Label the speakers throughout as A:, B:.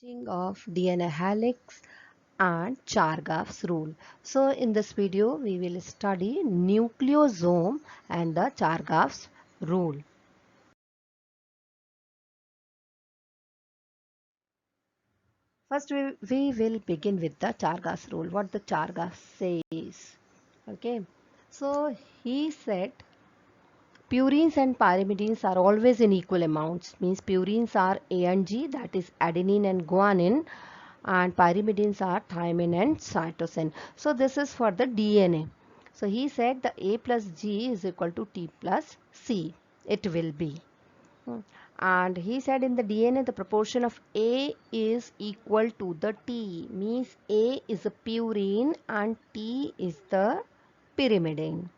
A: Packaging of DNA helix and Chargaff's rule. So in this video we will study nucleosome and the Chargaff's rule. First we will begin with the Chargaff's rule. What the Chargaff says. Okay. So he said purines and pyrimidines are always in equal amounts. Means purines are A and G, that is adenine and guanine, and pyrimidines are thymine and cytosine. So this is for the DNA. So he said the A plus G is equal to T plus C. It will be. And he said in the DNA the proportion of A is equal to the T. Means A is a purine and T is the pyrimidine.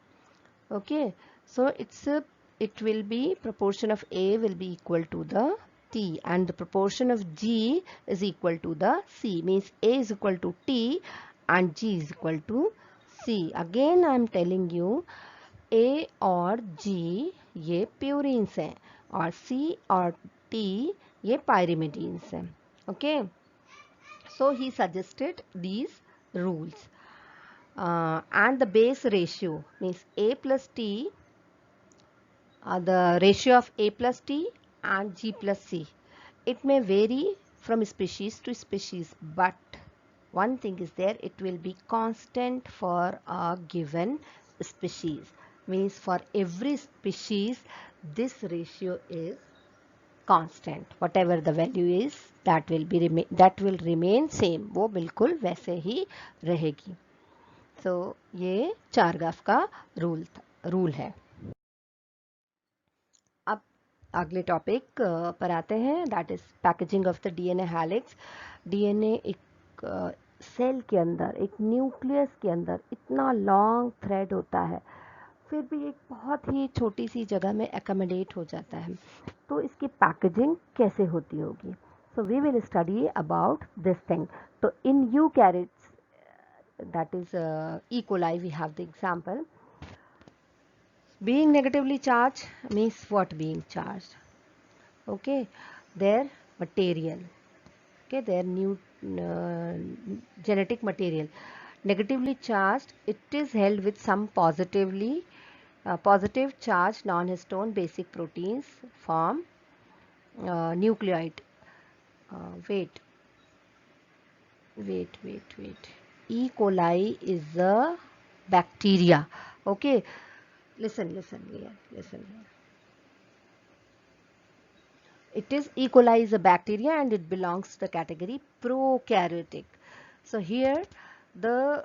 A: Okay, so it will be proportion of A will be equal to the T and the proportion of G is equal to the C. Means A is equal to T and G is equal to C. Again I am telling you A और G ये purines हैं और C और T ये pyrimidines हैं. Okay, so he suggested these rules. And the base ratio means A plus T, the ratio of A plus T and G plus C. It may vary from species to species, but one thing is there, it will be constant for a given species. Means for every species this ratio is constant. Whatever the value is, that will remain same. वो बिल्कुल वैसे ही रहेगी. तो ये चारगाफ का rule है. अब अगले टॉपिक पर आते हैं, that is packaging of the DNA helix. DNA एक सेल के अंदर, एक न्यूक्लियस के अंदर इतना लॉन्ग थ्रेड होता है, फिर भी एक बहुत ही छोटी सी जगह में एकोमोडेट हो जाता है. तो इसकी पैकेजिंग कैसे होती होगी? So we will study about this thing. तो in eukaryotes, that is E. coli, we have the example. Being negatively charged means what? Being charged, okay, their material, okay, their new genetic material negatively charged, it is held with some positive charged non-histone basic proteins form nucleoid. Wait. E. coli is a bacteria. Okay, listen here. It is E. coli is a bacteria and it belongs to the category prokaryotic. So here the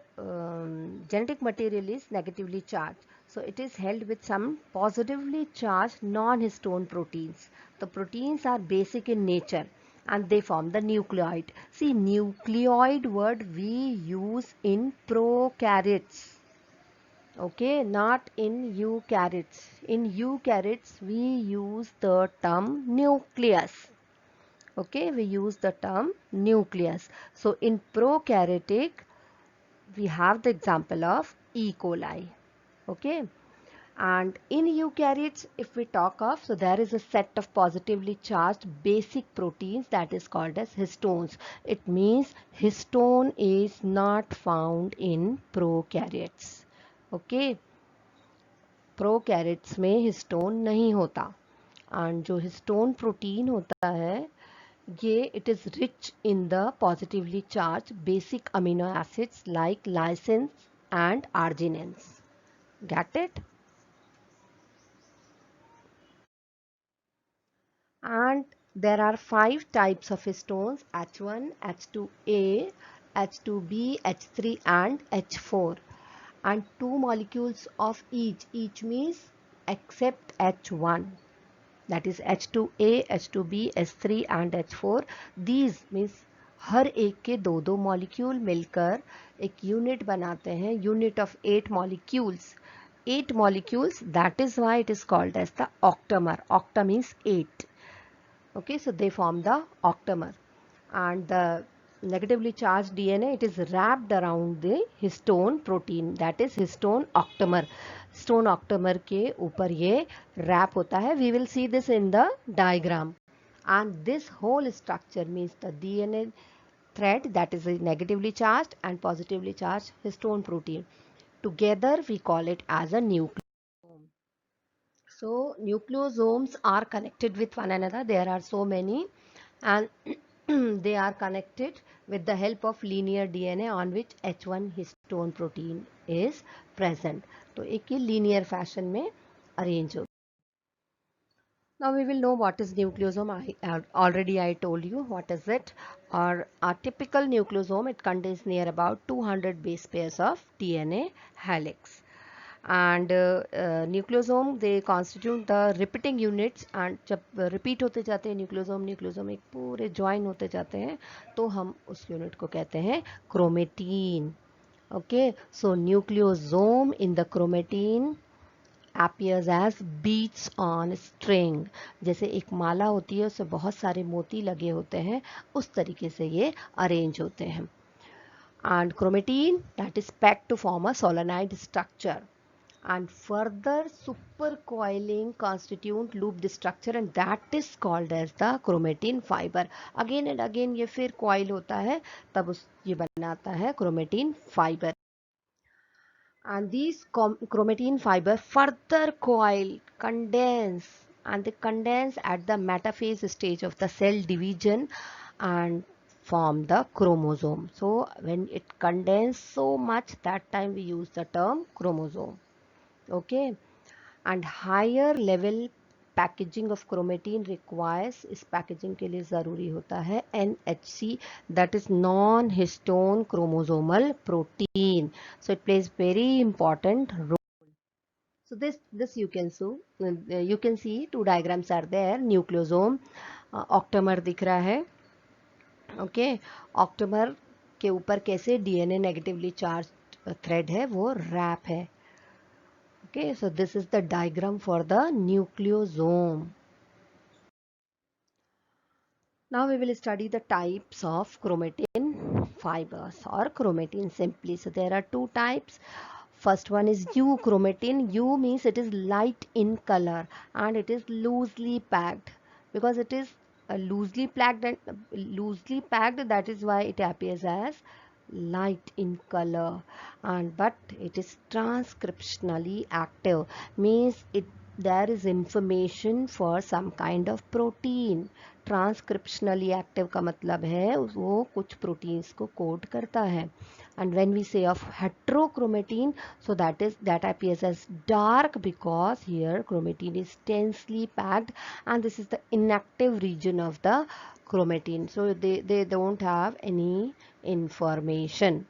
A: genetic material is negatively charged. So it is held with some positively charged non-histone proteins. The proteins are basic in nature and they form the nucleoid. See, nucleoid word we use in prokaryotes. Okay, not in eukaryotes. In eukaryotes we use the term nucleus. Okay, we use the term nucleus. So in prokaryotic we have the example of E. coli. Okay, and in eukaryotes if we talk of, so there is a set of positively charged basic proteins that is called as histones. It means histone is not found in prokaryotes. Okay, prokaryotes में histone नहीं होता. And जो histone protein होता है ये it is rich in the positively charged basic amino acids like lysines and arginines. Get it? And there are 5 types of histones: H1, H2A, H2B, H3 and H4, and 2 molecules of each means except H1, that is H2A, H2B, H3 and H4. These means हर एक के दो दो molecule मिलकर एक unit बनाते हैं, unit of 8 molecules. 8 molecules, that is why it is called as the octamer. Octa means 8. Okay, so they form the octamer. And the negatively charged DNA, it is wrapped around the histone protein, that is histone octamer. Histone octamer के ऊपर ये wrap होता है. We will see this in the diagram. and this whole structure means the DNA thread, that is a negatively charged and positively charged histone protein. Together we call it as a nucleosome. So nucleosomes are connected with one another. There are so many, and they are connected with the help of linear DNA on which H1 histone protein is present. तो एक ही linear fashion में arrange हो. Now we will know what is nucleosome. I told you what is it. Or a typical nucleosome, it contains near about 200 base pairs of DNA helix. And nucleosome, they constitute the repeating units, and जब repeat होते जाते हैं nucleosome एक पूरे join होते जाते हैं, तो हम उस unit को कहते हैं chromatin. Okay, so nucleosome in the chromatin appears as beads on string. जैसे एक माला होती है उससे बहुत सारे मोती लगे होते हैं, उस तरीके से ये अरेंज होते हैं. And chromatin, that is packed to form a solenoid structure, and further supercoiling constitute looped structure, and that is called as the chromatin fiber. Again and again ये फिर coil होता है, तब ये बनाता है chromatin fiber. And these chromatin fiber further coil, condense, and they condense at the metaphase stage of the cell division and form the chromosome. So when it condenses so much, that time we use the term chromosome. Okay, and higher level packaging of chromatin requires, इस packaging के लिए ज़रूरी होता है NHC, that is non histone chromosomal protein. So it plays very important role. So this you can see two diagrams are there. Nucleosome octamer दिख रहा है. Okay, octamer के ऊपर कैसे DNA नेगेटिवली चार्ज थ्रेड है वो रैप है. Okay, so this is the diagram for the nucleosome. Now we will study the types of chromatin fibers or chromatin simply. So there are two types. First one is euchromatin. U means it is light in color and it is loosely packed. Because it is loosely packed, that is why it appears as light in color. And but it is transcriptionally active, means there is information for some kind of protein. Transcriptionally active का मतलब है वो कुछ proteins को code करता है. And when we say of heterochromatin, so that appears as dark because here chromatin is densely packed and this is the inactive region of the chromatin, so they don't have any information.